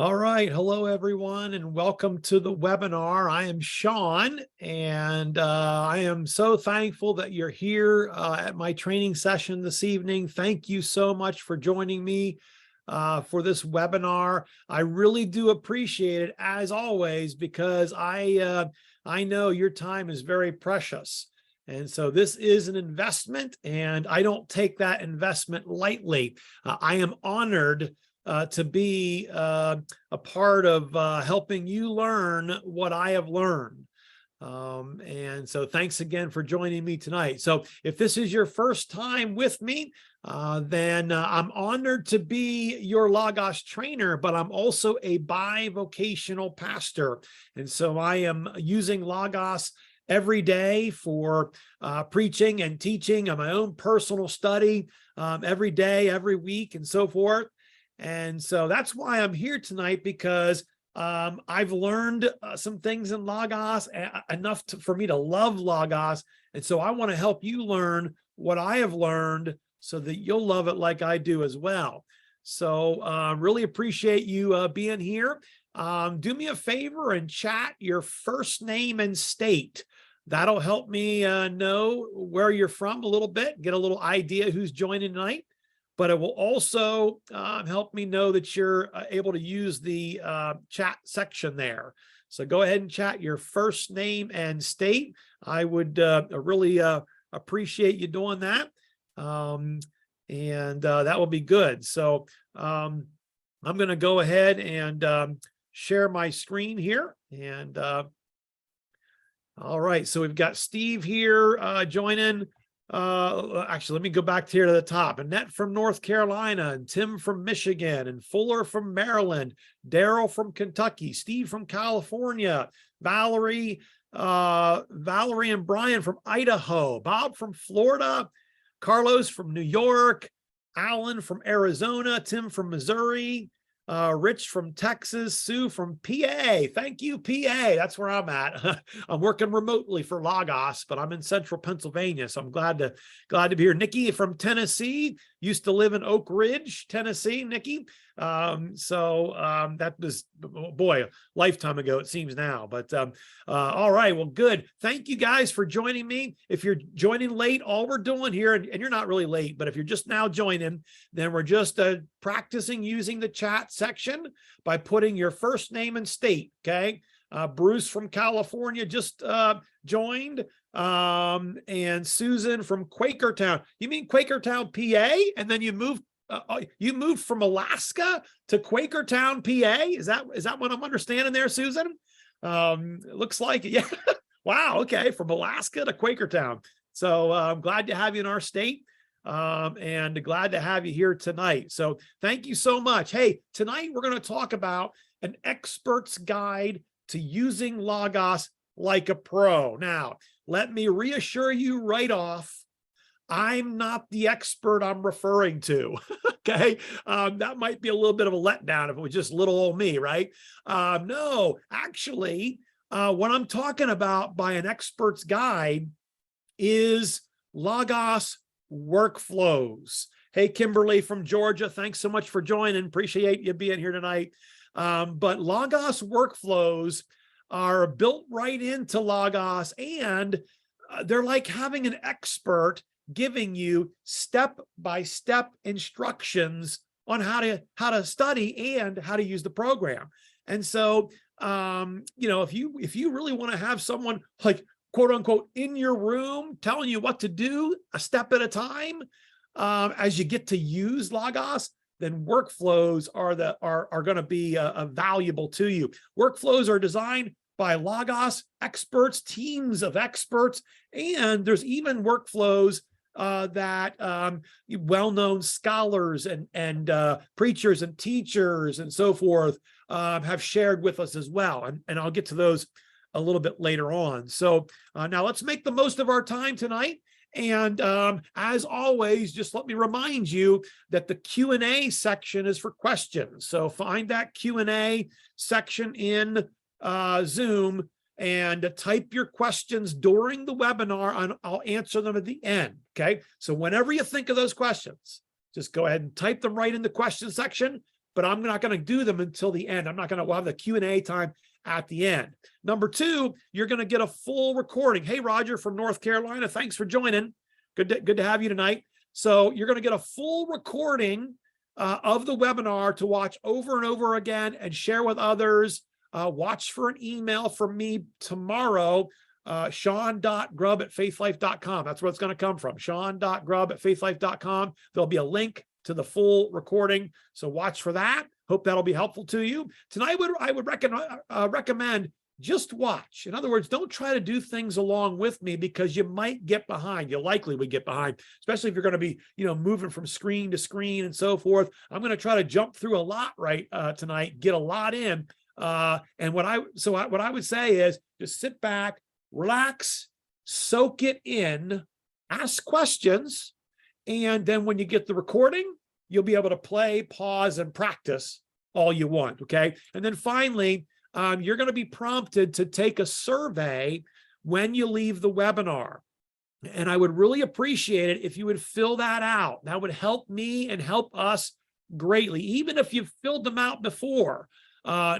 All right. Hello, everyone, and welcome to the webinar. I am Sean, and I am so thankful that you're here at my training session this evening. Thank you so much for joining me for this webinar. I really do appreciate it, as always, because I know your time is very precious. And so this is an investment, and I don't take that investment lightly. I am honored to be a part of helping you learn what I have learned. And so thanks again for joining me tonight. So if this is your first time with me, then I'm honored to be your Logos trainer, but I'm also a bivocational pastor. And so I am using Logos every day for preaching and teaching and my own personal study every day, every week, and so forth. And so that's why I'm here tonight, because I've learned some things in Logos enough for me to love Logos. And so I want to help you learn what I have learned so that you'll love it like I do as well. So really appreciate you being here. Do me a favor and chat your first name and state. That'll help me know where you're from a little bit, get a little idea who's joining tonight. But it will also help me know that you're able to use the chat section there. So go ahead and chat your first name and state. I would really appreciate you doing that. And that will be good. So I'm going to go ahead and share my screen here. And all right, so we've got Steve here joining. Actually, let me go back here to the top. Annette from North Carolina, and Tim from Michigan, and Fuller from Maryland, Daryl from Kentucky, Steve from California, Valerie and Brian from Idaho, Bob from Florida, Carlos from New York, Alan from Arizona, Tim from Missouri, Rich from Texas, Sue from PA. Thank you, PA. That's where I'm at. I'm working remotely for Logos, but I'm in central Pennsylvania, so I'm glad to be here. Nikki from Tennessee, used to live in Oak Ridge, Tennessee. Nikki, that was, boy, a lifetime ago it seems now. But all right, well, good. Thank you guys for joining me. If you're joining late, all we're doing here, and you're not really late, but if you're just now joining, then we're just practicing using the chat section by putting your first name and state. Okay, Bruce from California just joined, and Susan from Quakertown. You mean Quakertown, PA? And then you moved from Alaska to Quakertown, PA? Is that what I'm understanding there, Susan? It looks like it. Yeah. Wow. Okay, from Alaska to Quakertown. So I'm glad to have you in our state. And glad to have you here tonight. So thank you so much. Hey, tonight we're going to talk about an expert's guide to using Logos like a pro. Now, let me reassure you right off, I'm not the expert I'm referring to. Okay, that might be a little bit of a letdown if it was just little old me, right? No, actually, what I'm talking about by an expert's guide is Logos workflows. Hey, Kimberly from Georgia, thanks so much for joining. Appreciate you being here tonight. But Logos workflows are built right into Logos, and they're like having an expert giving you step-by-step instructions on how to study and how to use the program. And so, if you really want to have someone like, quote unquote, in your room telling you what to do a step at a time as you get to use Logos, then workflows are going to be valuable to you. Workflows are designed by Logos experts, teams of experts, and there's even workflows that well-known scholars and preachers and teachers and so forth have shared with us as well. And I'll get to those a little bit later on. So now let's make the most of our time tonight. And as always, just let me remind you that the Q&A section is for questions. So find that Q&A section in Zoom and type your questions during the webinar, and I'll answer them at the end. Okay, so whenever you think of those questions, just go ahead and type them right in the question section. but I'm not going to do them until the end. We'll have the Q&A time at the end. Number two, you're going to get a full recording. Hey, Roger from North Carolina, thanks for joining. Good to have you tonight. So you're going to get a full recording of the webinar to watch over and over again and share with others. Watch for an email from me tomorrow, sean.grubb@faithlife.com. That's where it's going to come from, sean.grubb@faithlife.com. There'll be a link to the full recording, so watch for that. Hope that'll be helpful to you. Tonight, I would recommend just watch. In other words, don't try to do things along with me because you might get behind. You likely would get behind, especially if you're going to be, moving from screen to screen and so forth. I'm going to try to jump through a lot tonight, get a lot in. And what I would say is just sit back, relax, soak it in, ask questions, and then when you get the recording, you'll be able to play, pause, and practice all you want. Okay, and then finally, you're going to be prompted to take a survey when you leave the webinar. And I would really appreciate it if you would fill that out. That would help me and help us greatly, even if you've filled them out before.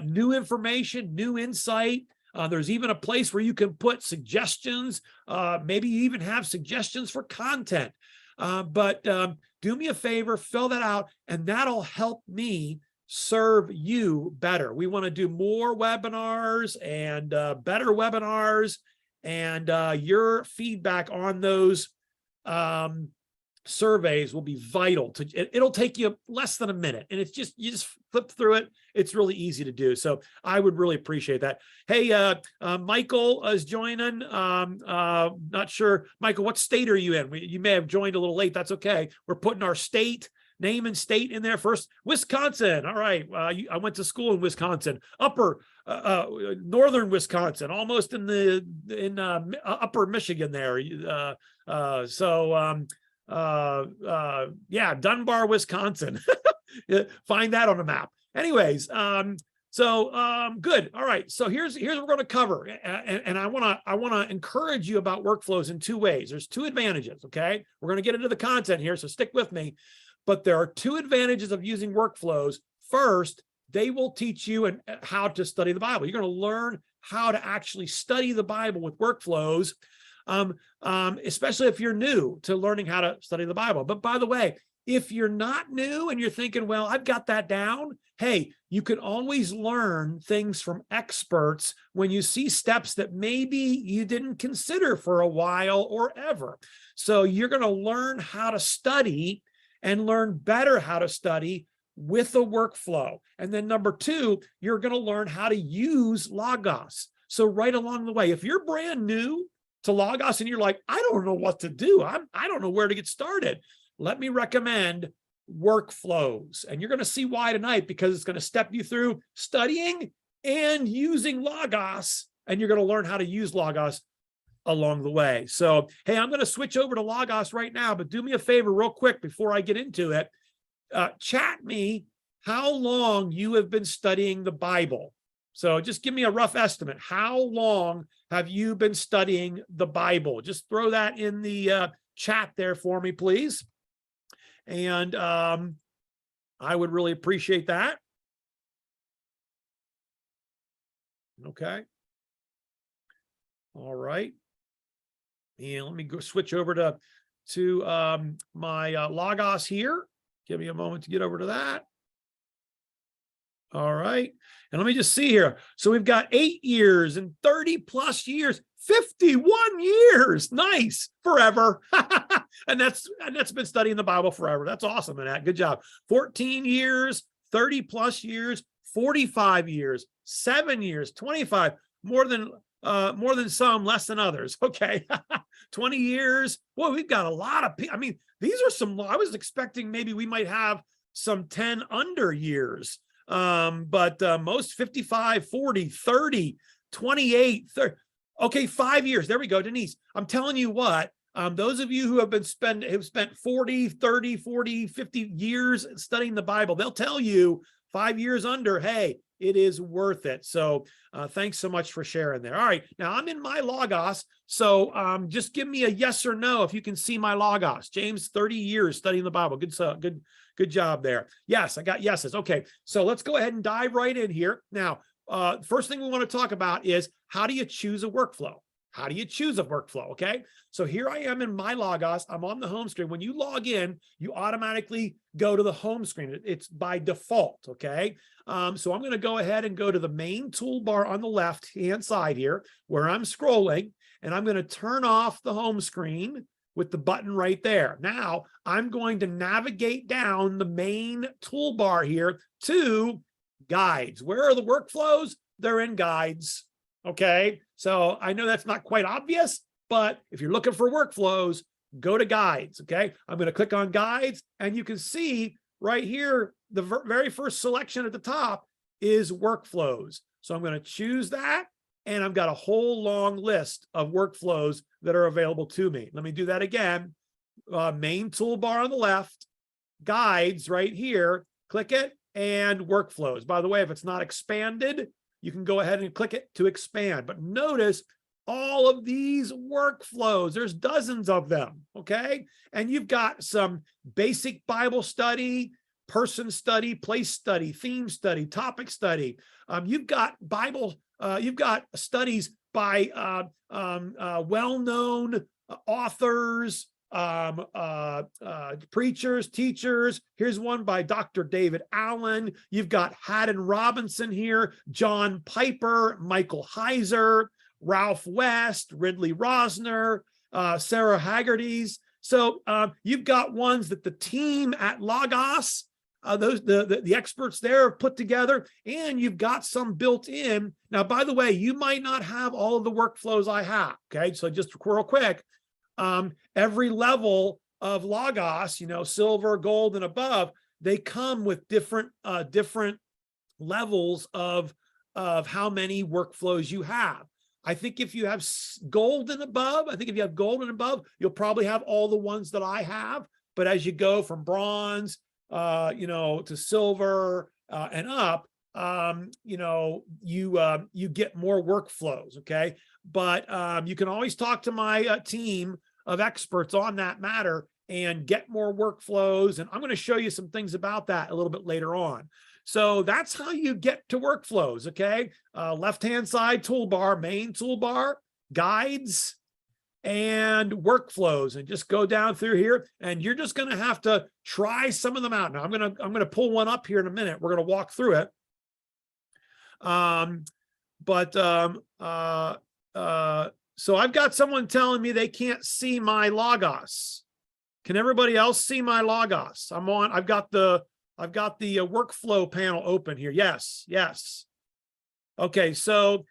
New information, new insight. There's even a place where you can put suggestions. Maybe you even have suggestions for content. But do me a favor, fill that out, and that'll help me serve you better. We want to do more webinars and better webinars, and your feedback on those surveys will be vital. It'll take you less than a minute, and you just flip through it. It's really easy to do. So I would really appreciate that. Hey, Michael is joining. Not sure, Michael, what state are you in? You may have joined a little late. That's okay. We're putting our name and state in there first. Wisconsin. All right. I went to school in Wisconsin, northern Wisconsin, almost in upper Michigan there. Yeah, Dunbar, Wisconsin. Find that on a map. Anyways, good. All right. So here's what we're going to cover. And I want to encourage you about workflows in two ways. There's two advantages. Okay. We're going to get into the content here, so stick with me. But there are two advantages of using workflows. First, they will teach you how to study the Bible. You're going to learn how to actually study the Bible with workflows, especially if you're new to learning how to study the Bible. But by the way, if you're not new and you're thinking, well, I've got that down, hey, you can always learn things from experts when you see steps that maybe you didn't consider for a while or ever. So you're going to learn how to study and learn better how to study with a workflow. And then number two, you're going to learn how to use LOGOS. So right along the way, if you're brand new to LOGOS and you're like, I don't know what to do, I don't know where to get started, let me recommend workflows. And you're going to see why tonight, because it's going to step you through studying and using LOGOS, and you're going to learn how to use LOGOS along the way. So, hey, I'm going to switch over to LOGOS right now, but do me a favor real quick before I get into it. Chat me how long you have been studying the Bible. So just give me a rough estimate. How long have you been studying the Bible? Just throw that in the chat there for me, please. And I would really appreciate that. Okay. All right. And let me go switch over to my LOGOS here. Give me a moment to get over to that. All right. And let me just see here. So we've got 8 years and 30 plus years, 51 years. Nice. Forever. and that's been studying the Bible forever. That's awesome, Annette. Good job. 14 years, 30 plus years, 45 years, 7 years, 25, more than some, less than others. Okay. 20 years. Boy, we've got a lot of people. I mean, these are some, I was expecting maybe we might have some 10 under years. But most 55, 40, 30, 28, 30. Okay, 5 years. There we go, Denise. I'm telling you what, those of you who have spent 40, 30, 40, 50 years studying the Bible, they'll tell you 5 years under, hey, It is worth it. So thanks so much for sharing there. All right, now I'm in my Logos. So just give me a yes or no if you can see my Logos. James, 30 years studying the Bible. Good job there. Yes, I got yeses. Okay, so let's go ahead and dive right in here. Now, first thing we want to talk about is how do you choose a workflow? How do you choose a workflow? Okay, so here I am in my Logos. I'm on the home screen. When you log in, you automatically go to the home screen. It's by default. Okay, so I'm going to go ahead and go to the main toolbar on the left-hand side here where I'm scrolling, and I'm going to turn off the home screen with the button right there. Now I'm going to navigate down the main toolbar here to guides. Where are the workflows? They're in guides. Okay, so I know that's not quite obvious, but if you're looking for workflows, go to guides. Okay, I'm going to click on guides, and you can see right here, the very first selection at the top is workflows. So I'm going to choose that, and I've got a whole long list of workflows that are available to me. Let me do that again. Main toolbar on the left, guides right here, click it, and workflows. By the way, if it's not expanded, you can go ahead and click it to expand. But notice all of these workflows, there's dozens of them, okay? And you've got some basic Bible study, person study, place study, theme study, topic study. You've got you've got studies by well-known authors, preachers, teachers. Here's one by Dr. David Allen. You've got Haddon Robinson here, John Piper, Michael Heiser, Ralph West, Ridley Rosner, Sarah Haggerty's. So you've got ones that the team at Logos, the experts there have put together, and you've got some built in. Now, by the way, you might not have all of the workflows I have. Okay, so just real quick. Every level of Logos, silver, gold, and above, they come with different levels of how many workflows you have. I think if you have gold and above, you'll probably have all the ones that I have. But as you go from bronze, to silver and up, you get more workflows. Okay, but you can always talk to my team of experts on that matter and get more workflows. And I'm going to show you some things about that a little bit later on. So that's how you get to workflows. Okay, left-hand side toolbar, main toolbar, guides, and workflows, and just go down through here, and you're just going to have to try some of them out. Now I'm going to pull one up here in a minute. We're going to walk through it. So I've got someone telling me they can't see my Logos. Can everybody else see my Logos? I've got the workflow panel open here. Yes. Okay. So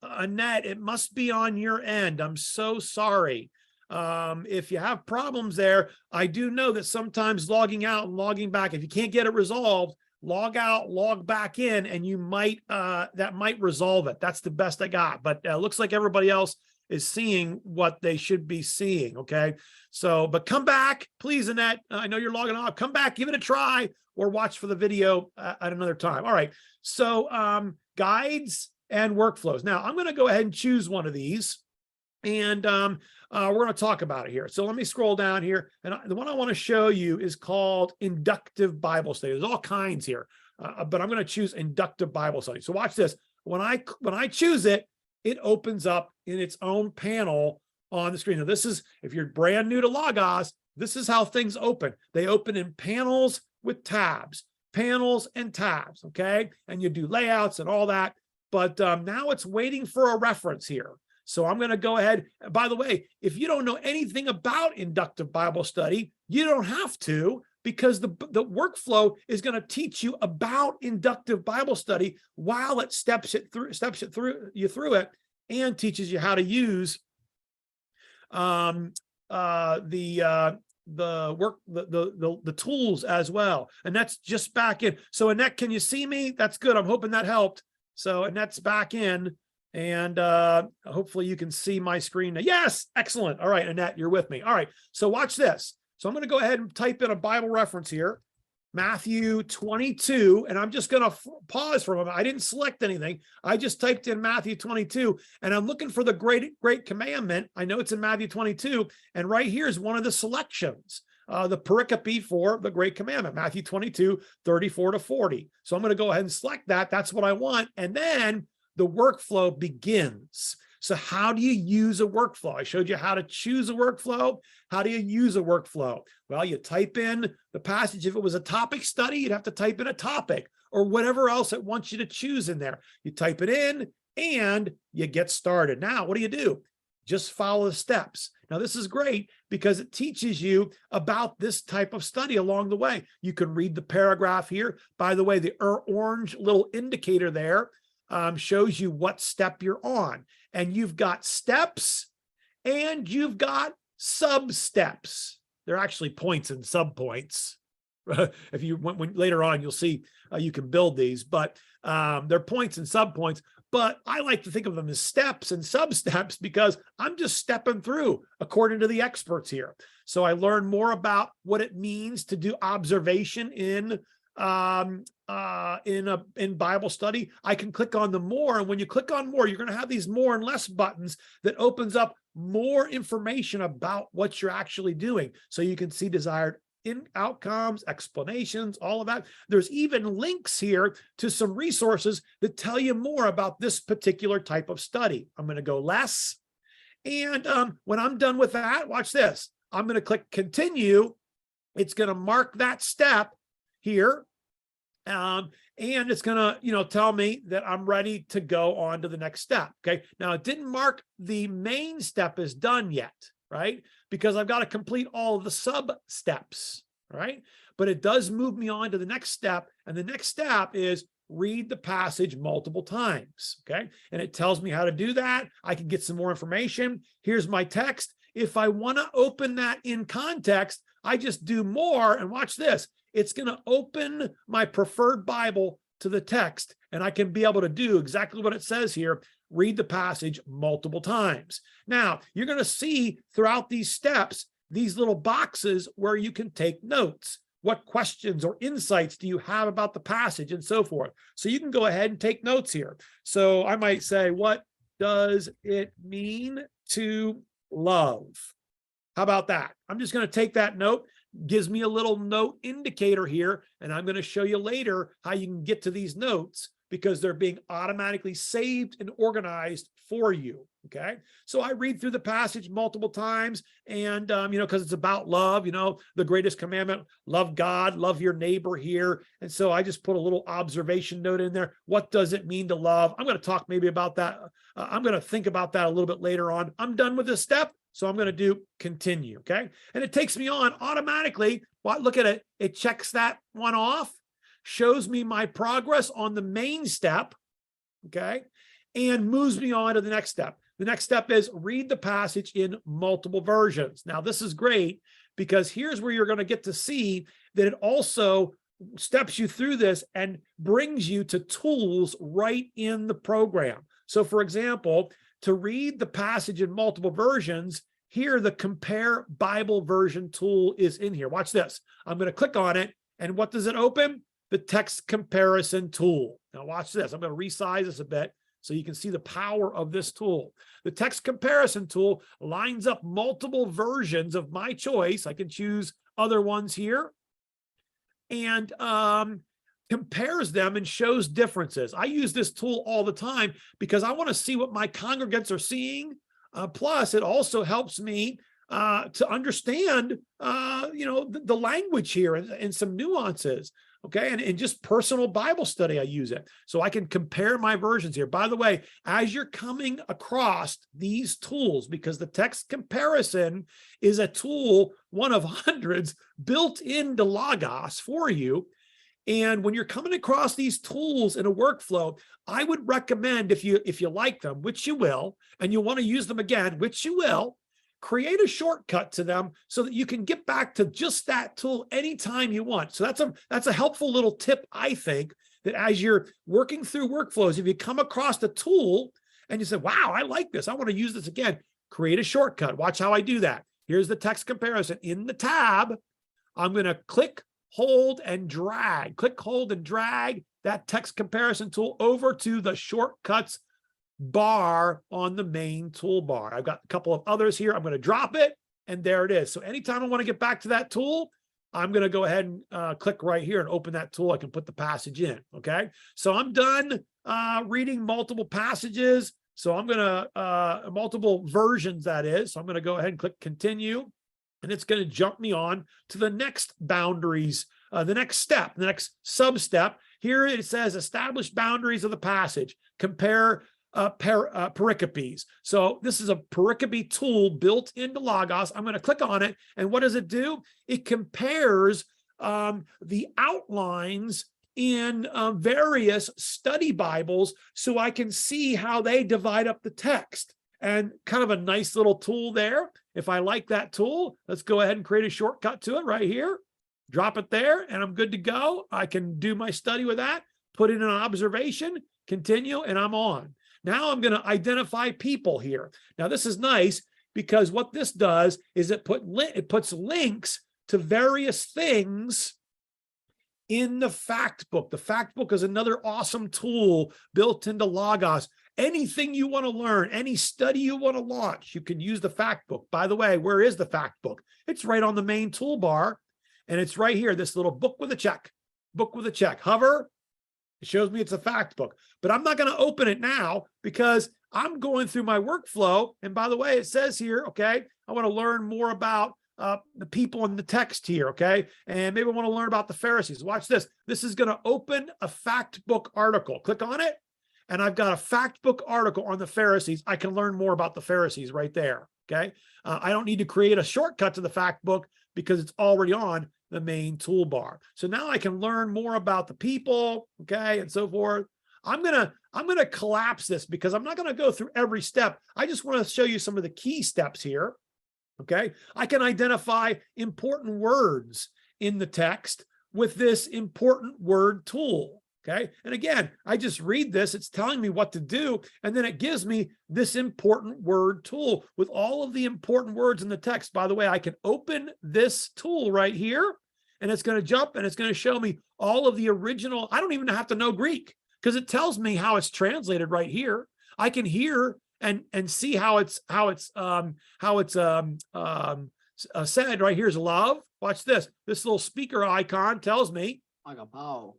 Annette, it must be on your end. I'm so sorry. If you have problems there, I do know that sometimes logging out and logging back, if you can't get it resolved, log out, log back in, and you might that might resolve it. That's the best I got. But looks like everybody else is seeing what they should be seeing. Okay, so but come back, please, Annette. I know you're logging off. Come back, give it a try, or watch for the video at another time. All right. So guides and workflows. Now I'm going to go ahead and choose one of these, and we're going to talk about it here. So let me scroll down here, and the one I want to show you is called Inductive Bible Study. There's all kinds here, but I'm going to choose Inductive Bible Study. So watch this. When I choose it, it opens up in its own panel on the screen. Now this is, if you're brand new to Logos, this is how things open. They open in panels with tabs, panels and tabs. Okay, and you do layouts and all that. But now it's waiting for a reference here. So I'm going to go ahead. By the way, if you don't know anything about inductive Bible study, you don't have to, because the workflow is going to teach you about inductive Bible study while it steps you through it and teaches you how to use the tools as well. And that's just back in. So Annette, can you see me? That's good. I'm hoping that helped. So Annette's back in. And hopefully you can see my screen now. Yes, excellent. All right, Annette, you're with me. All right, so watch this. So I'm going to go ahead and type in a Bible reference here. Matthew 22, and I'm just going to pause for a moment. I didn't select anything. I just typed in Matthew 22, and I'm looking for the great commandment. I know it's in Matthew 22, and right here is one of the selections, the pericope for the great commandment, Matthew 22, 34 to 40. So I'm going to go ahead and select that. That's what I want. And then the workflow begins. So how do you use a workflow? I showed you how to choose a workflow. How do you use a workflow? Well, you type in the passage. If it was a topic study, you'd have to type in a topic or whatever else it wants you to choose in there. You type it in and you get started. Now, what do? Just follow the steps. Now, this is great because it teaches you about this type of study along the way. You can read the paragraph here. By the way, the orange little indicator there shows you what step you're on. And you've got steps and you've got sub-steps. They're actually points and sub-points. If you when later on, you'll see you can build these, but they're points and sub-points. But I like to think of them as steps and sub-steps because I'm just stepping through according to the experts here. So I learn more about what it means to do observation in Bible study. I can click on the more, and when you click on more, you're going to have these more and less buttons that opens up more information about what you're actually doing. So you can see desired outcomes, explanations, all of that. There's even links here to some resources that tell you more about this particular type of study. I'm going to go less. And when I'm done with that, watch this. I'm going to click continue. It's going to mark that step here. And it's going to, tell me that I'm ready to go on to the next step. Okay. Now it didn't mark the main step as done yet, right? Because I've got to complete all of the sub steps, right? But it does move me on to the next step. And the next step is read the passage multiple times. Okay. And it tells me how to do that. I can get some more information. Here's my text. If I want to open that in context, I just do more, and watch this. It's going to open my preferred Bible to the text, and I can be able to do exactly what it says here, read the passage multiple times. Now, you're going to see throughout these steps, these little boxes where you can take notes. What questions or insights do you have about the passage and so forth? So you can go ahead and take notes here. So I might say, what does it mean to love? How about that? I'm just going to take that note. Gives me a little note indicator here, and I'm going to show you later how you can get to these notes because they're being automatically saved and organized for you. Okay. So I read through the passage multiple times, and, because it's about love, the greatest commandment, love God, love your neighbor here. And so I just put a little observation note in there. What does it mean to love? I'm going to talk maybe about that. I'm going to think about that a little bit later on. I'm done with this step. So I'm going to do continue. Okay. And it takes me on automatically. Well, look at it. It checks that one off, shows me my progress on the main step. Okay. And moves me on to the next step. The next step is read the passage in multiple versions. Now, this is great because here's where you're going to get to see that it also steps you through this and brings you to tools right in the program. So, for example, to read the passage in multiple versions, here the Compare Bible Version tool is in here. Watch this. I'm going to click on it, and what does it open? The text comparison tool. Now watch this. I'm going to resize this a bit so you can see the power of this tool. The text comparison tool lines up multiple versions of my choice. I can choose other ones here, and compares them and shows differences. I use this tool all the time because I want to see what my congregants are seeing. Plus, it also helps me to understand, the language here and some nuances. Okay. And just personal Bible study, I use it. So I can compare my versions here. By the way, as you're coming across these tools, because the text comparison is a tool, one of hundreds built into LOGOS for you. And when you're coming across these tools in a workflow, I would recommend, if you like them, which you will, and you want to use them again, which you will, create a shortcut to them so that you can get back to just that tool anytime you want. So that's a helpful little tip, I think, that as you're working through workflows, if you come across the tool and you say, wow, I like this, I want to use this again, create a shortcut. Watch how I do that. Here's the text comparison. In the tab, I'm going to click, hold, and drag. Click, hold, and drag that text comparison tool over to the shortcuts bar on the main toolbar. I've got a couple of others here. I'm going to drop it, and there it is. So anytime I want to get back to that tool, I'm going to go ahead and click right here and open that tool. I can put the passage in. Okay. So I'm done reading multiple passages. So I'm going to, multiple versions, that is. So I'm going to go ahead and click continue. And it's going to jump me on to the next boundaries, the next step, the next sub-step. Here it says establish boundaries of the passage, compare pericopes. So this is a pericope tool built into Logos. I'm going to click on it. And what does it do? It compares the outlines in various study Bibles so I can see how they divide up the text. And kind of a nice little tool there. If I like that tool, let's go ahead and create a shortcut to it right here. Drop it there, and I'm good to go. I can do my study with that, put in an observation, continue, and I'm on. Now I'm going to identify people here. Now this is nice because what this does is it puts links to various things in the fact book. The fact book is another awesome tool built into Logos. Anything you want to learn, any study you want to launch, you can use the fact book. By the way, where is the fact book? It's right on the main toolbar, and it's right here, this little book with a check. Book with a check. Hover, it shows me it's a fact book. But I'm not going to open it now because I'm going through my workflow. And by the way, it says here, okay, I want to learn more about the people in the text here, okay? And maybe I want to learn about the Pharisees. Watch this. This is going to open a fact book article. Click on it. And I've got a fact book article on the Pharisees. I can learn more about the Pharisees right there, okay? I don't need to create a shortcut to the fact book because it's already on the main toolbar. So now I can learn more about the people, okay, and so forth. I'm gonna collapse this because I'm not gonna go through every step. I just want to show you some of the key steps here, okay? I can identify important words in the text with this important word tool. Okay. And again, I just read this, it's telling me what to do. And then it gives me this important word tool with all of the important words in the text. By the way, I can open this tool right here and it's going to jump and it's going to show me all of the original. I don't even have to know Greek because it tells me how it's translated right here. I can hear and see how it's said right here is love. Watch this. This little speaker icon tells me agapao.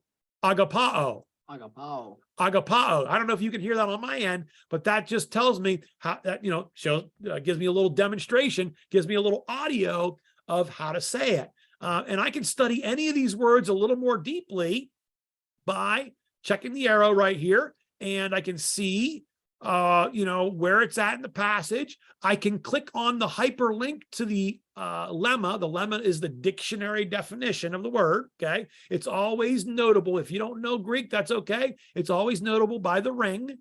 Agapao. Agapao. Agapao. I don't know if you can hear that on my end, but that just tells me how that, shows, gives me a little demonstration, gives me a little audio of how to say it. And I can study any of these words a little more deeply by checking the arrow right here. And I can see, where it's at in the passage. I can click on the hyperlink to the lemma. The lemma is the dictionary definition of the word, okay? It's always notable. If you don't know Greek, that's okay. It's always notable by the ring.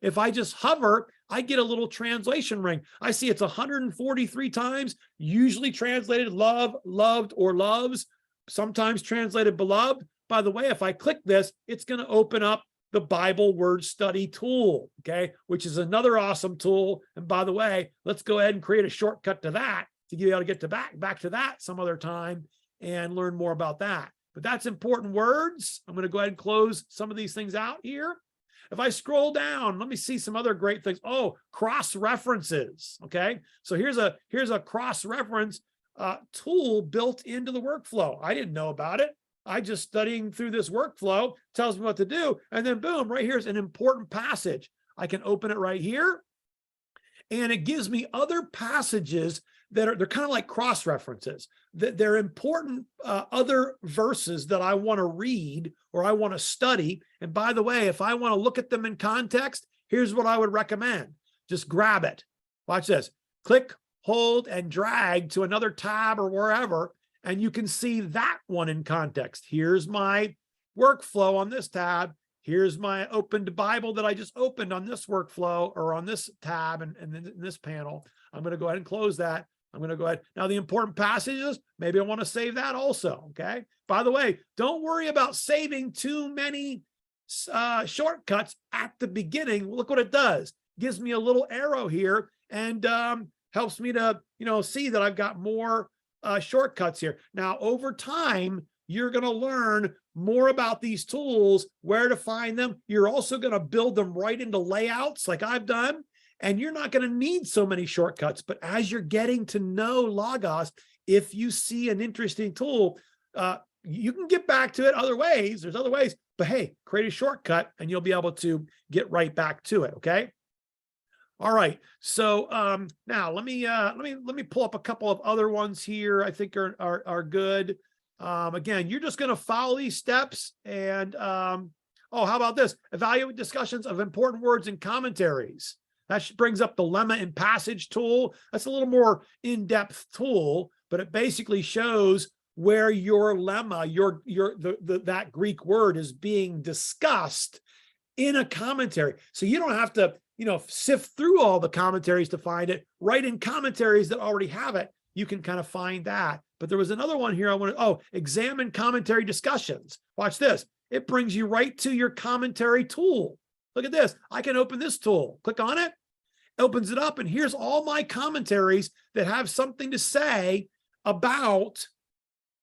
If I just hover, I get a little translation ring. I see it's 143 times, usually translated love, loved, or loves, sometimes translated beloved. By the way, if I click this, it's going to open up the Bible word study tool, okay, which is another awesome tool. And by the way, let's go ahead and create a shortcut to that to be able to get to back to that some other time and learn more about that. But that's important words. I'm going to go ahead and close some of these things out here. If I scroll down, let me see some other great things. Oh, cross references. Okay, so here's a cross reference tool built into the workflow. I didn't know about it. I just studying through this workflow tells me what to do. And then boom, right here's an important passage. I can open it right here. And it gives me other passages they're kind of like cross references. They're important other verses that I want to read or I want to study. And by the way, if I want to look at them in context, here's what I would recommend. Just grab it. Watch this. Click, hold, and drag to another tab or wherever. And you can see that one in context. Here's my workflow on this tab. Here's my opened Bible that I just opened on this workflow or on this tab and in this panel. I'm going to go ahead and close that. I'm going to go ahead. Now, the important passages, maybe I want to save that also, okay? By the way, don't worry about saving too many shortcuts at the beginning. Look what it does. It gives me a little arrow here and helps me to, see that I've got more shortcuts here. Now, over time, you're going to learn more about these tools, where to find them. You're also going to build them right into layouts like I've done, and you're not going to need so many shortcuts. But as you're getting to know Logos, if you see an interesting tool, you can get back to it other ways. There's other ways, but hey, create a shortcut and you'll be able to get right back to it. Okay. All right. So now let me pull up a couple of other ones here I think are good. Again, you're just going to follow these steps and oh, how about this? Evaluate discussions of important words and commentaries. That brings up the lemma and passage tool. That's a little more in-depth tool, but it basically shows where your lemma, that Greek word is being discussed in a commentary. So you don't have to, sift through all the commentaries to find it. Right in commentaries that already have it, you can kind of find that. But there was another one here I wanted, examine commentary discussions. Watch this. It brings you right to your commentary tool. Look at this. I can open this tool, click on it, opens it up, and here's all my commentaries that have something to say about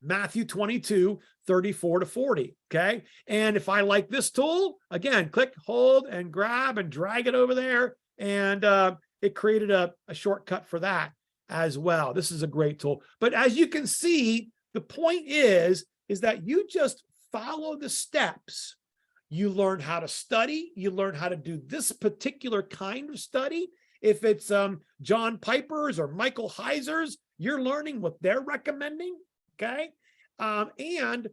Matthew 22, 34 to 40, okay? And if I like this tool, again, click, hold, and grab and drag it over there, and it created a shortcut for that as well. This is a great tool. But as you can see, the point is that you just follow the steps. You learn how to study. You learn how to do this particular kind of study. If it's John Piper's or Michael Heiser's, you're learning what they're recommending, okay? And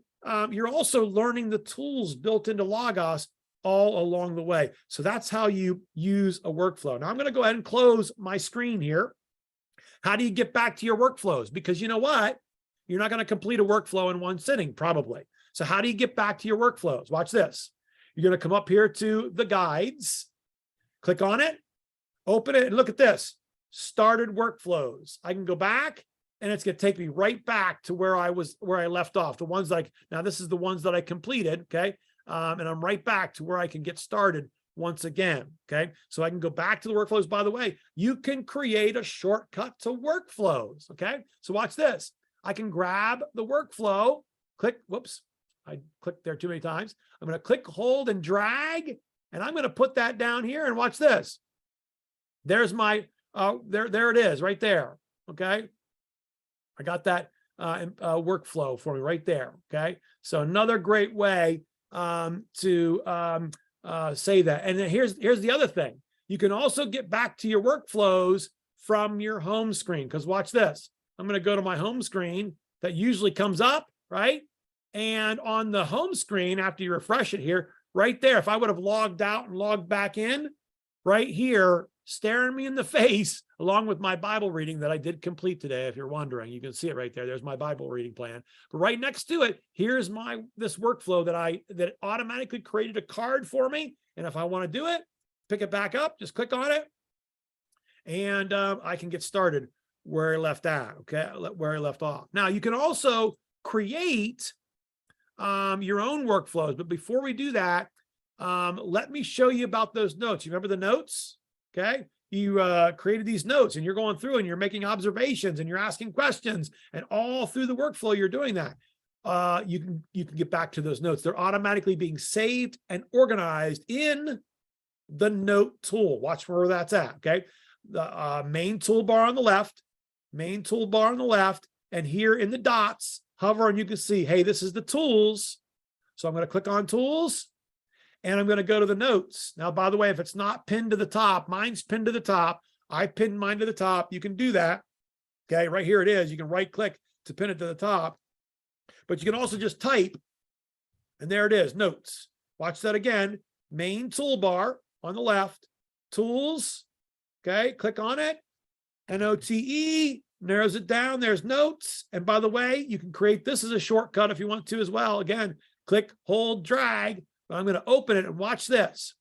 you're also learning the tools built into Logos all along the way. So that's how you use a workflow. Now I'm going to go ahead and close my screen here. How do you get back to your workflows? Because you know what? You're not going to complete a workflow in one sitting, probably. So how do you get back to your workflows? Watch this. You're going to come up here to the guides, click on it, open it, and look at this. Started workflows. I can go back, and it's going to take me right back to where I left off. The ones now this is the ones that I completed, okay? And I'm right back to where I can get started once again, okay? So I can go back to the workflows. By the way, you can create a shortcut to workflows, okay? So watch this. I can grab the workflow, click, whoops, I clicked there too many times. I'm going to click, hold, and drag, and I'm going to put that down here, and watch this. There's my, there it is right there, okay? I got that workflow for me right there, okay? So another great way to say that. And then here's the other thing. You can also get back to your workflows from your home screen, because watch this. I'm going to go to my home screen that usually comes up, right? And on the home screen, after you refresh it here, right there, if I would have logged out and logged back in, right here, staring me in the face, along with my Bible reading that I did complete today. If you're wondering, you can see it right there. There's my Bible reading plan. But right next to it, here's this workflow that automatically created a card for me. And if I want to do it, pick it back up, just click on it, and I can get started where I left at, okay, where I left off. Now you can also create your own workflows, but before we do that, let me show you about those notes. You remember the notes? Okay, you created these notes, and you're going through and you're making observations and you're asking questions, and all through the workflow you're doing that. You can get back to those notes. They're automatically being saved and organized in the note tool. Watch where that's at. Okay, the main toolbar on the left, and here in the dots, hover and you can see, hey, this is the tools. So I'm going to click on tools. And I'm going to go to the notes. Now, by the way, if it's not pinned to the top, mine's pinned to the top. I pinned mine to the top. You can do that. Okay, right here it is. You can right click to pin it to the top. But you can also just type, and there it is, notes. Watch that again. Main toolbar on the left, tools. Okay, click on it. NOTE, narrows it down. There's notes. And by the way, you can create this as a shortcut if you want to as well. Again, click, hold, drag. I'm going to open it and watch this.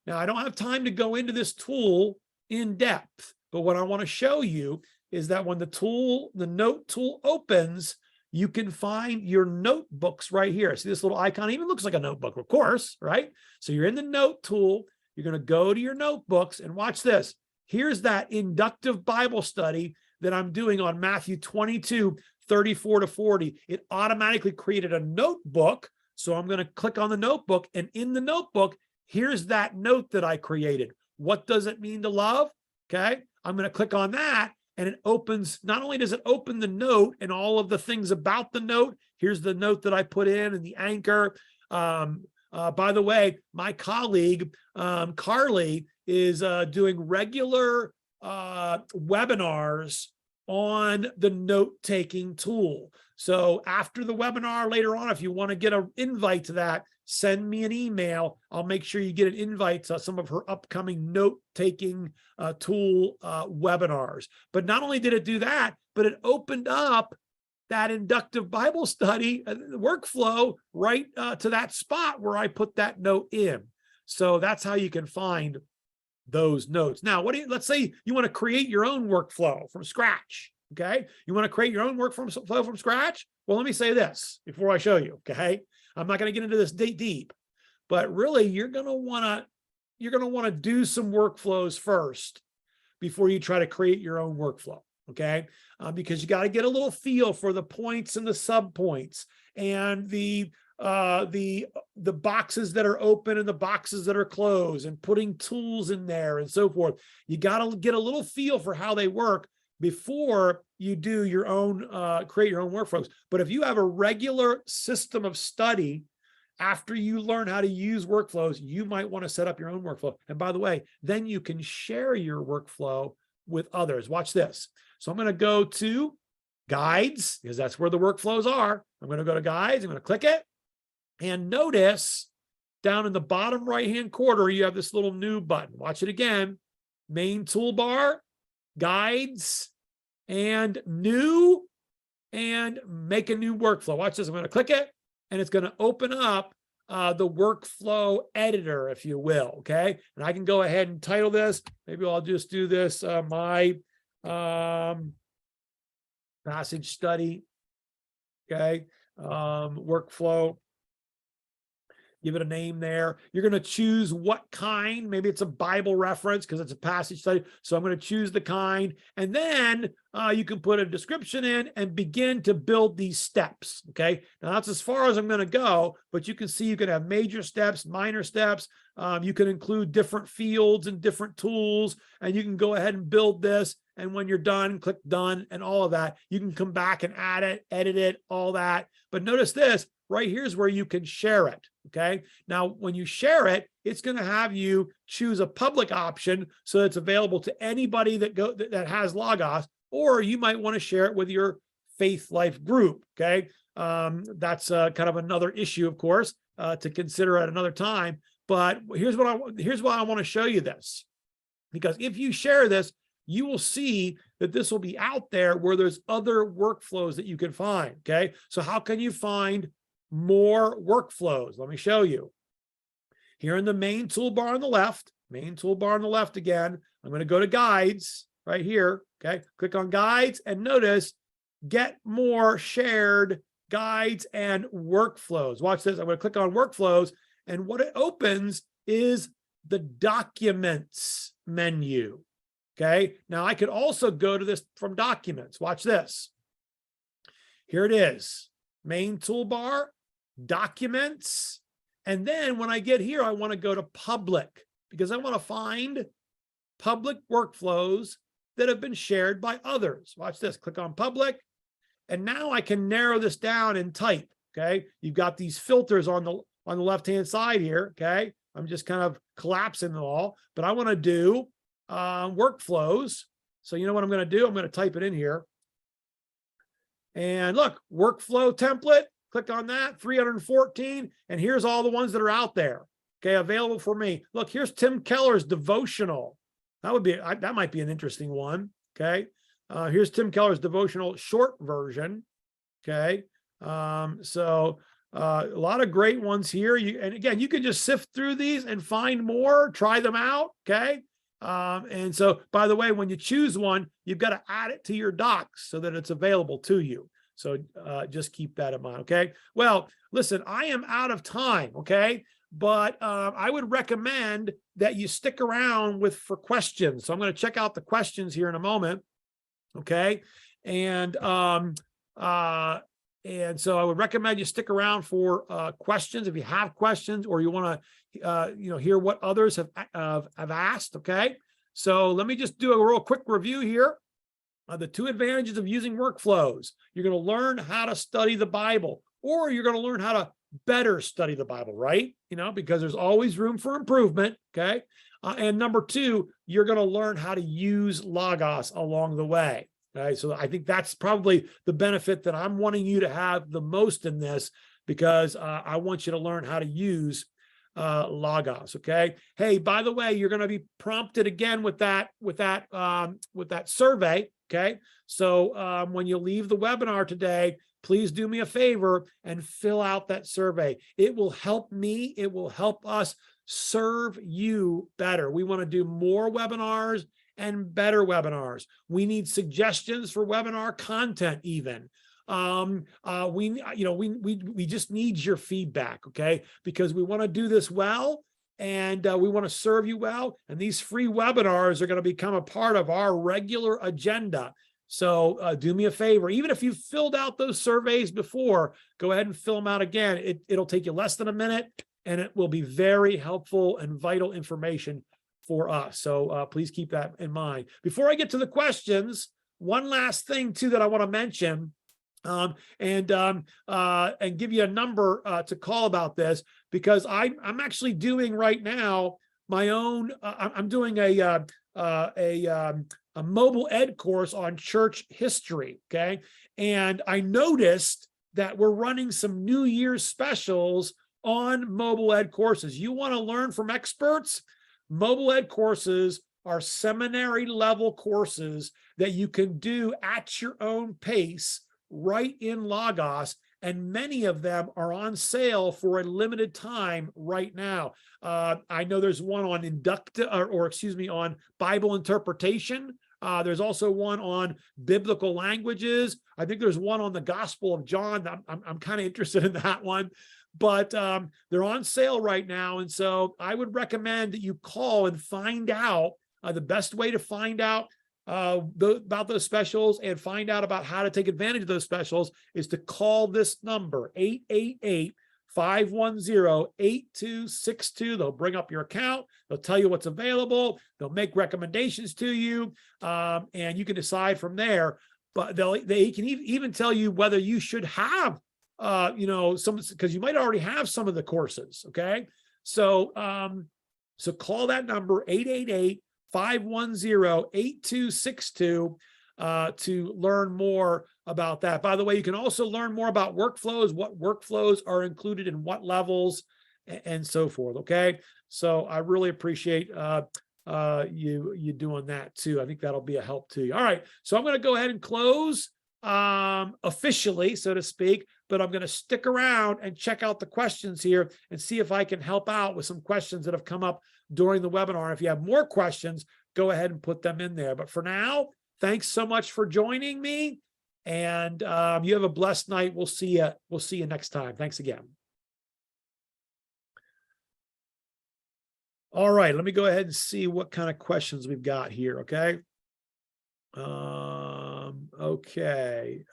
Now, I don't have time to go into this tool in depth, but what I want to show you is that when the note tool opens, you can find your notebooks right here. See this little icon? It even looks like a notebook, of course, right? So you're in the note tool. You're going to go to your notebooks and watch this. Here's that inductive Bible study that I'm doing on Matthew 22, 34 to 40. It automatically created a notebook. So I'm going to click on the notebook, and in the notebook, here's that note that I created. What does it mean to love? Okay. I'm going to click on that, and it opens, not only does it open the note and all of the things about the note, here's the note that I put in and the anchor. By the way, my colleague, Carly, is doing regular webinars on the note-taking tool. So after the webinar later on, if you want to get an invite to that, send me an email. I'll make sure you get an invite to some of her upcoming note-taking tool webinars. But not only did it do that, but it opened up that inductive Bible study workflow right to that spot where I put that note in. So that's how you can find those notes. Now, let's say you want to create your own workflow from scratch. Okay. You want to create your own workflow from scratch? Well, let me say this before I show you. Okay. I'm not going to get into this deep, but really you're going to want to do some workflows first before you try to create your own workflow. Okay. Because you got to get a little feel for the points and the subpoints and the boxes that are open and the boxes that are closed, and putting tools in there and so forth. You got to get a little feel for how they work before you do your own, create your own workflows. But if you have a regular system of study, after you learn how to use workflows, you might want to set up your own workflow. And by the way, then you can share your workflow with others. Watch this. So I'm going to go to guides, because that's where the workflows are. I'm going to go to guides. I'm going to click it. And notice down in the bottom right-hand corner, you have this little new button. Watch it again. Main toolbar, guides, and new, and make a new workflow. Watch this. I'm going to click it, and it's going to open up the workflow editor, if you will. Okay. And I can go ahead and title this. Maybe I'll just do this, my passage study. Okay. Workflow. Give it a name there. You're going to choose what kind. Maybe it's a Bible reference because it's a passage study. So I'm going to choose the kind. And then you can put a description in and begin to build these steps. Okay. Now that's as far as I'm going to go, but you can see you can have major steps, minor steps. You can include different fields and different tools, and you can go ahead and build this. And when you're done, click done and all of that. You can come back and add it, edit it, all that. But notice this. Right here's where you can share it. Okay. Now, when you share it, it's going to have you choose a public option so it's available to anybody that has Logos, or you might want to share it with your faith life group. Okay. That's kind of another issue, of course, to consider at another time. But here's why I want to show you this, because if you share this, you will see that this will be out there where there's other workflows that you can find. Okay. So how can you find more workflows? Let me show you. Here in the main toolbar on the left, again, I'm going to go to guides right here. Okay. Click on guides and notice get more shared guides and workflows. Watch this. I'm going to click on workflows, and what it opens is the documents menu. Okay. Now I could also go to this from documents. Watch this. Here it is. Main toolbar, documents. And then when I get here, I want to go to public, because I want to find public workflows that have been shared by others. Watch this. Click on public. And now I can narrow this down and type. Okay. You've got these filters on the left-hand side here. Okay. I'm just kind of collapsing them all, but I want to do workflows. So you know what I'm going to do? I'm going to type it in here. And look, workflow template, click on that, 314. And here's all the ones that are out there. Okay, available for me. Look, here's Tim Keller's devotional. That might be an interesting one. Okay. Here's Tim Keller's devotional short version. Okay. So a lot of great ones here. And again, you can just sift through these and find more, try them out. Okay. And so, by the way, when you choose one, you've got to add it to your docs so that it's available to you. So just keep that in mind. Okay. Well, listen, I am out of time. Okay. But I would recommend that you stick around for questions. So I'm going to check out the questions here in a moment. Okay. And And so I would recommend you stick around for questions if you have questions, or you want to hear what others have asked. Okay, so let me just do a real quick review here. The two advantages of using workflows: you're going to learn how to study the Bible, or you're going to learn how to better study the Bible, right? Because there's always room for improvement. Okay, and number two, you're going to learn how to use Logos along the way. Okay, so I think that's probably the benefit that I'm wanting you to have the most in this, because I want you to learn how to use Logos. Okay. Hey, by the way, you're going to be prompted again with that survey. Okay. So when you leave the webinar today, please do me a favor and fill out that survey. It will help me. It will help us serve you better. We want to do more webinars and better webinars. We need suggestions for webinar content even. We just need your feedback, okay? Because we want to do this well, and we want to serve you well. And these free webinars are going to become a part of our regular agenda. So do me a favor, even if you've filled out those surveys before, go ahead and fill them out again. It'll take you less than a minute, and it will be very helpful and vital information for us. So please keep that in mind. Before I get to the questions, one last thing too that I want to mention, and give you a number to call about this, because I'm actually doing right now my own. I'm doing a mobile ed course on church history. Okay, and I noticed that we're running some New Year's specials on mobile ed courses. You want to learn from experts? Mobile ed courses are seminary level courses that you can do at your own pace right in Logos, and many of them are on sale for a limited time right now. I know there's one on on Bible interpretation. There's also one on biblical languages. I think there's one on the Gospel of John. I'm kind of interested in that one. But they're on sale right now. And so I would recommend that you call and find out the best way to find out about those specials and find out about how to take advantage of those specials is to call this number, 888-510-8262. They'll bring up your account. They'll tell you what's available. They'll make recommendations to you, and you can decide from there. But they can even tell you whether you should have because you might already have some of the courses. Okay. So call that number, 888-510-8262, to learn more about that. By the way, you can also learn more about workflows, what workflows are included in what levels, and so forth. Okay. So I really appreciate you doing that too. I think that'll be a help to you. All right. So I'm going to go ahead and close officially, so to speak, but I'm going to stick around and check out the questions here and see if I can help out with some questions that have come up during the webinar. If you have more questions, go ahead and put them in there. But for now, thanks so much for joining me, and you have a blessed night. We'll see you next time. Thanks again. All right, let me go ahead and see what kind of questions we've got here. Okay. Okay.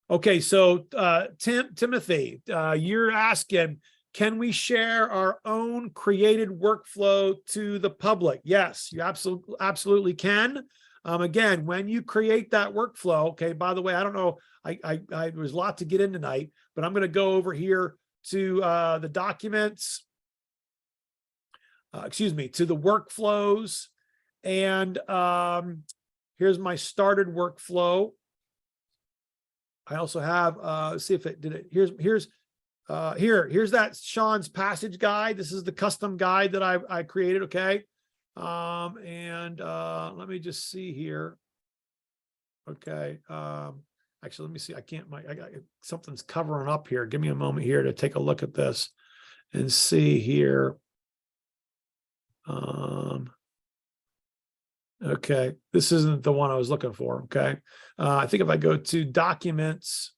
Okay. So, Timothy, you're asking, can we share our own created workflow to the public? Yes, you absolutely can. Again, when you create that workflow, okay, by the way, I don't know, there's a lot to get in tonight, but I'm going to go over here to the documents, to the workflows. And here's my started workflow. I also have, see if it did it. Here's that Sean's passage guide. This is the custom guide that I created. Okay. And let me just see here. Okay. Actually, let me see. I got something's covering up here. Give me a moment here to take a look at this and see here. Okay, this isn't the one I was looking for. Okay, I think if I go to documents,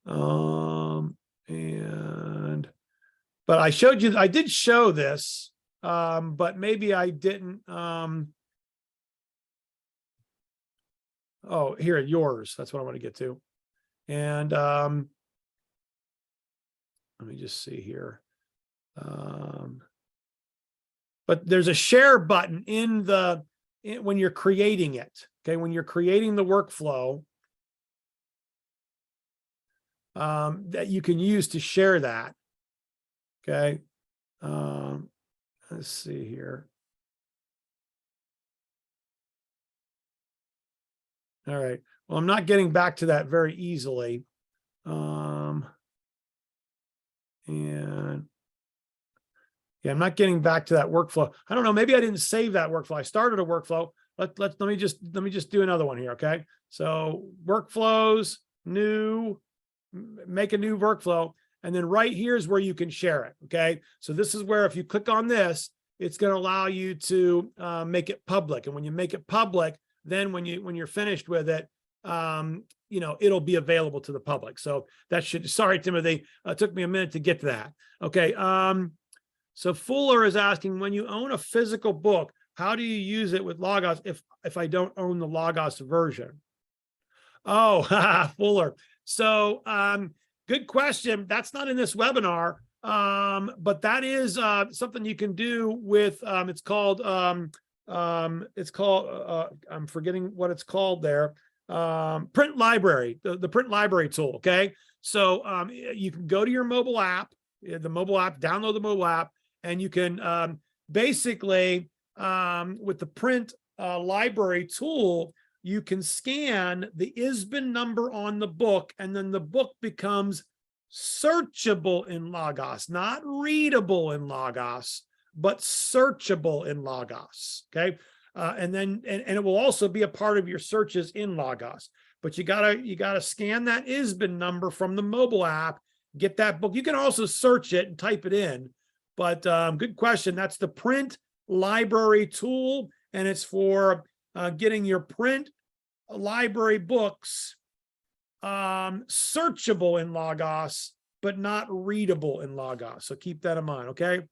but I showed you, I did show this, but maybe I didn't, Oh, here, yours. That's what I want to get to. And let me just see here. But there's a share button when you're creating it. Okay, when you're creating the workflow, that you can use to share that. Okay. Let's see here. All right. Well, I'm not getting back to that very easily. And yeah, I'm not getting back to that workflow. I don't know. Maybe I didn't save that workflow. I started a workflow. Let me just do another one here. Okay. So workflows, new, make a new workflow. And then right here is where you can share it. Okay. So this is where if you click on this, it's going to allow you to make it public. And when you make it public, then when you're finished with it, it'll be available to the public. So that sorry, Timothy, it took me a minute to get to that. Okay. So Fuller is asking, when you own a physical book, how do you use it with Logos if I don't own the Logos version? Oh, Fuller. So good question. That's not in this webinar, but that is something you can do with, it's called, I'm forgetting what it's called there. Print library, the print library tool. Okay. So you can go to your mobile app, download the mobile app, and you can basically, with the print library tool, you can scan the ISBN number on the book, and then the book becomes searchable in Logos, not readable in Logos, but searchable in Logos. Okay. And it will also be a part of your searches in Logos. But you gotta scan that ISBN number from the mobile app, get that book. You can also search it and type it in. But good question. That's the print library tool, and it's for getting your print library books searchable in Logos, but not readable in Logos. So keep that in mind. Okay.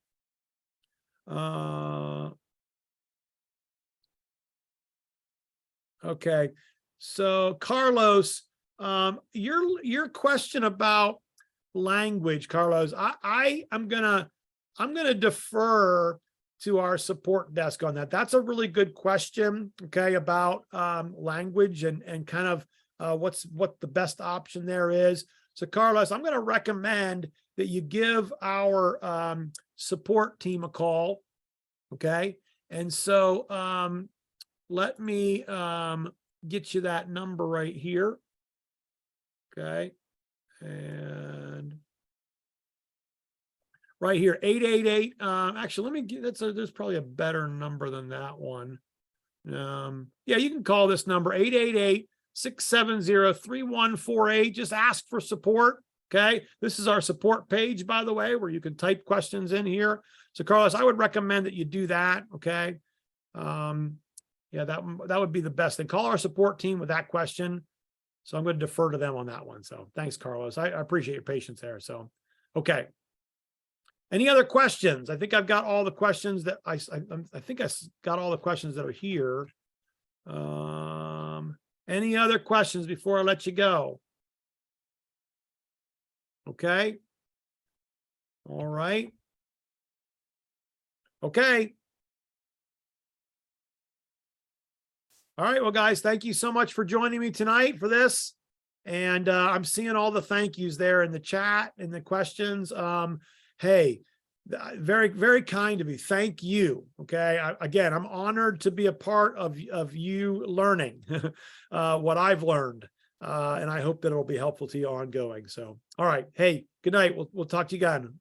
Okay. So Carlos, your question about language, Carlos, I'm gonna defer to our support desk on that. That's a really good question. Okay, about language and kind of what the best option there is. So Carlos, I'm going to recommend that you give our support team a call. Okay, and so let me get you that number right here. Okay, and right here, 888. Actually, let me get there's probably a better number than that one. Yeah, you can call this number 888-670-3148. Just ask for support. Okay, this is our support page, by the way, where you can type questions in here. So Carlos, I would recommend that you do that. Okay. Yeah, that would be the best thing. Call our support team with that question. So I'm going to defer to them on that one. So thanks, Carlos. I appreciate your patience there. So, okay. Any other questions? I think I've got all the questions that I think I got all the questions that are here. Any other questions before I let you go? Okay. All right. Okay. All right. Well, guys, thank you so much for joining me tonight for this. And I'm seeing all the thank yous there in the chat and the questions. Hey, very, very kind of you. Thank you. Okay. Again, I'm honored to be a part of you learning what I've learned. And I hope that it'll be helpful to you ongoing. So, all right. Hey, good night. We'll talk to you again.